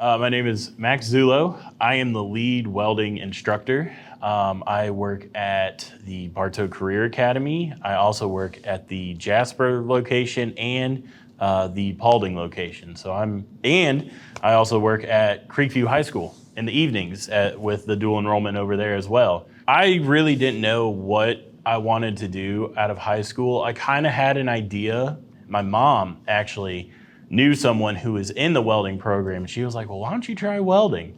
My name is Max Zullo. I am the lead welding instructor. I work at the Bartow Career Academy. I also work at the Jasper location and the Paulding location. And I also work at Creekview High School in the evenings with the dual enrollment over there as well. I really didn't know what I wanted to do out of high school. I kind of had an idea. My mom actually knew someone who was in the welding program. She was like, well, why don't you try welding?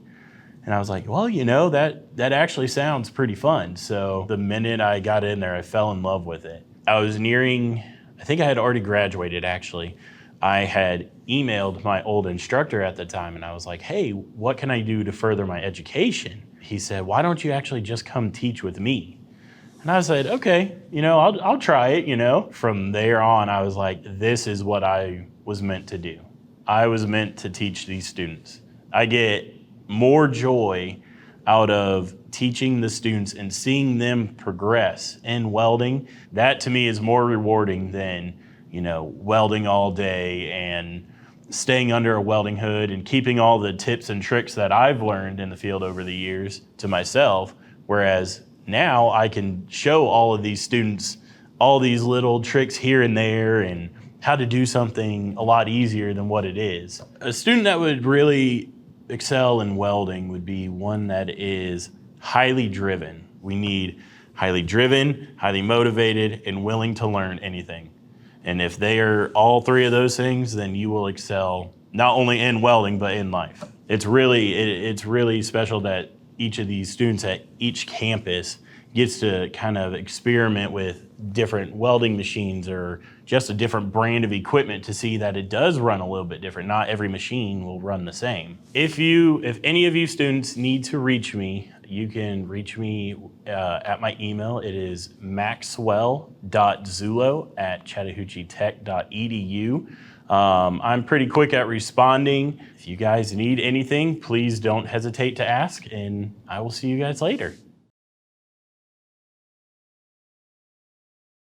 And I was like, well, that actually sounds pretty fun. So the minute I got in there, I fell in love with it. I was I think I had already graduated actually. I had emailed my old instructor at the time and I was like, hey, what can I do to further my education? He said, why don't you actually just come teach with me? And I said, okay, I'll try it, From there on, I was like, this is what I was meant to do. I was meant to teach these students. I get more joy out of teaching the students and seeing them progress in welding. That to me is more rewarding than, welding all day and staying under a welding hood and keeping all the tips and tricks that I've learned in the field over the years to myself. Whereas now I can show all of these students all these little tricks here and there and how to do something a lot easier than what it is. A student that would really excel in welding would be one that is highly driven. We need highly driven, highly motivated, and willing to learn anything. And if they are all three of those things, then you will excel not only in welding, but in life. It's really special that each of these students at each campus gets to kind of experiment with different welding machines or just a different brand of equipment to see that it does run a little bit different. Not every machine will run the same. If any of you students need to reach me, you can reach me at my email. It is maxwell.zullo@chattahoocheetech.edu. I'm pretty quick at responding. If you guys need anything, please don't hesitate to ask, and I will see you guys later.